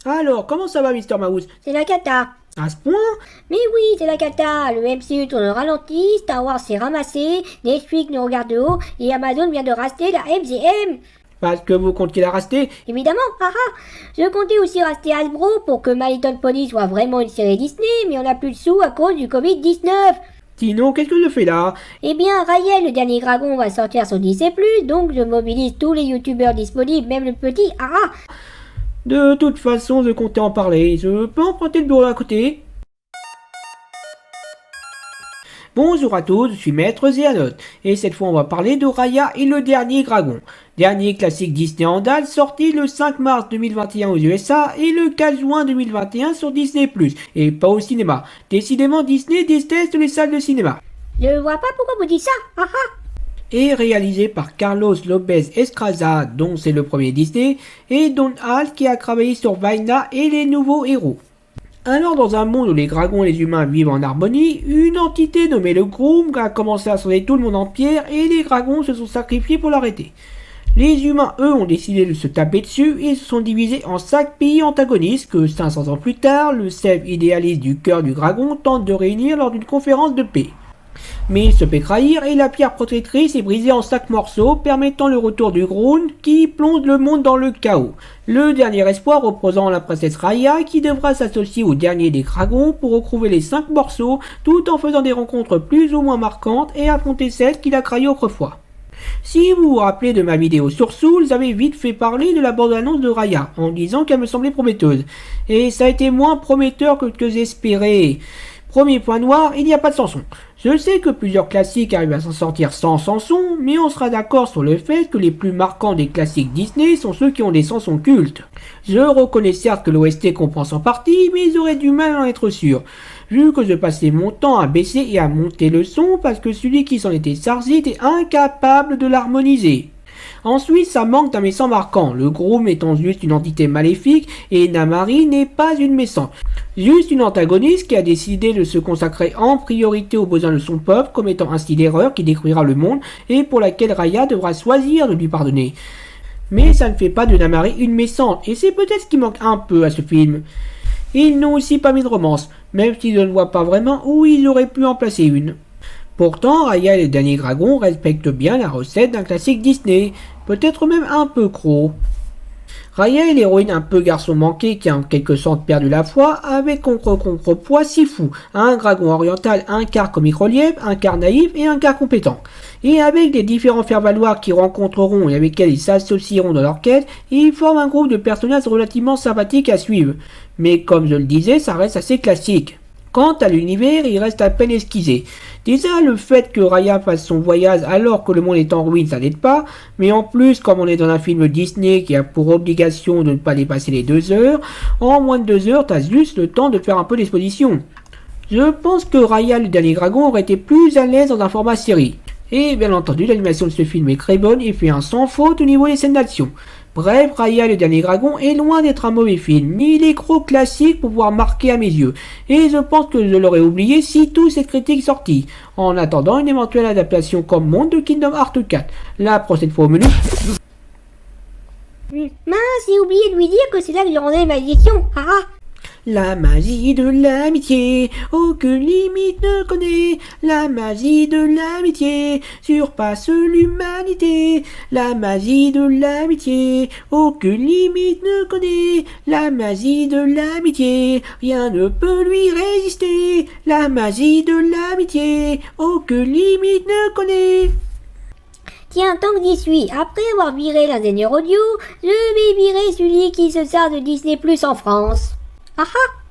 Alors, comment ça va, Mister Mouse? C'est la cata. À ce point? Mais oui, c'est la cata. Le MCU tourne au ralenti, Star Wars s'est ramassé, Netflix nous regarde de haut et Amazon vient de racheter la MGM. Parce que vous comptez la racheter? Évidemment, haha. Je comptais aussi racheter Hasbro pour que My Little Pony soit vraiment une série Disney, mais on n'a plus de sous à cause du Covid-19. Sinon, qu'est-ce que je fais là? Eh bien, Rayel, le dernier dragon, va sortir sur Disney+, donc je mobilise tous les youtubeurs disponibles, même le petit, haha. De toute façon, je comptais en parler. Je peux emprunter le bureau à côté? Bonjour à tous, je suis Maître Zéanote, et cette fois on va parler de Raya et le dernier dragon. Dernier classique Disney en date, sorti le 5 mars 2021 aux USA et le 4 juin 2021 sur Disney+, et pas au cinéma. Décidément, Disney déteste les salles de cinéma. Je vois pas pourquoi vous dites ça, haha. Et réalisé par Carlos Lopez Estraza, dont c'est le premier Disney, et Don Hall qui a travaillé sur Vaina et les nouveaux héros. Alors, dans un monde où les dragons et les humains vivent en harmonie, une entité nommée le Groom a commencé à sauver tout le monde en pierre et les dragons se sont sacrifiés pour l'arrêter. Les humains, eux, ont décidé de se taper dessus et se sont divisés en 5 pays antagonistes que 500 ans plus tard, le chef idéaliste du cœur du dragon tente de réunir lors d'une conférence de paix. Mais il se fait trahir et la pierre protectrice est brisée en 5 morceaux, permettant le retour du Groom qui plonge le monde dans le chaos. Le dernier espoir reposant la princesse Raya qui devra s'associer au dernier des dragons pour retrouver les 5 morceaux tout en faisant des rencontres plus ou moins marquantes et affronter celle qu'il a trahie autrefois. Si vous vous rappelez de ma vidéo sur Soul, j'avais vite fait parler de la bande-annonce de Raya en disant qu'elle me semblait prometteuse. Et ça a été moins prometteur que j'espérais. Premier point noir, il n'y a pas de chanson. Je sais que plusieurs classiques arrivent à s'en sortir sans chanson, mais on sera d'accord sur le fait que les plus marquants des classiques Disney sont ceux qui ont des chansons cultes. Je reconnais certes que l'OST compense en partie, mais j'aurais du mal à en être sûr, vu que je passais mon temps à baisser et à monter le son parce que celui qui s'en était chargé était incapable de l'harmoniser. Ensuite, ça manque d'un méchant marquant, le Groom étant juste une entité maléfique et Namari n'est pas une méchante. Juste une antagoniste qui a décidé de se consacrer en priorité aux besoins de son peuple comme étant un style d'erreur qui détruira le monde et pour laquelle Raya devra choisir de lui pardonner. Mais ça ne fait pas de Namari une méchante et c'est peut-être ce qui manque un peu à ce film. Ils n'ont aussi pas mis de romance, même si je ne vois pas vraiment où ils auraient pu en placer une. Pourtant, Raya et les derniers dragons respectent bien la recette d'un classique Disney, peut-être même un peu gros. Raya est l'héroïne un peu garçon manqué qui a en quelque sorte perdu la foi, avec contrepoids Sifu, un dragon oriental, un quart comique-relief, un quart naïf et un quart compétent. Et avec les différents faire-valoir qu'ils rencontreront et avec lesquels ils s'associeront dans leur quête, ils forment un groupe de personnages relativement sympathiques à suivre. Mais comme je le disais, ça reste assez classique. Quant à l'univers, il reste à peine esquissé. Déjà, le fait que Raya fasse son voyage alors que le monde est en ruine, ça n'aide pas. Mais en plus, comme on est dans un film Disney qui a pour obligation de ne pas dépasser les 2 heures, en moins de 2 heures, t'as juste le temps de faire un peu d'exposition. Je pense que Raya, le dernier dragon, aurait été plus à l'aise dans un format série. Et bien entendu, l'animation de ce film est très bonne et fait un sans faute au niveau des scènes d'action. Bref, Raya le dernier dragon est loin d'être un mauvais film, mais il est trop classique pour pouvoir marquer à mes yeux, et je pense que je l'aurais oublié si toute cette critique sortie, en attendant une éventuelle adaptation comme Monde de Kingdom Hearts 4. La prochaine fois au menu... Mince, j'ai oublié de lui dire que c'est là que je rendais ma malédiction, haha. La magie de l'amitié, aucune limite ne connaît. La magie de l'amitié surpasse l'humanité. La magie de l'amitié, aucune limite ne connaît. La magie de l'amitié, rien ne peut lui résister. La magie de l'amitié, aucune limite ne connaît. Tiens, tant que j'y suis, après avoir viré l'ingénieur audio, je vais virer celui qui se sert de Disney Plus en France. Ah ah.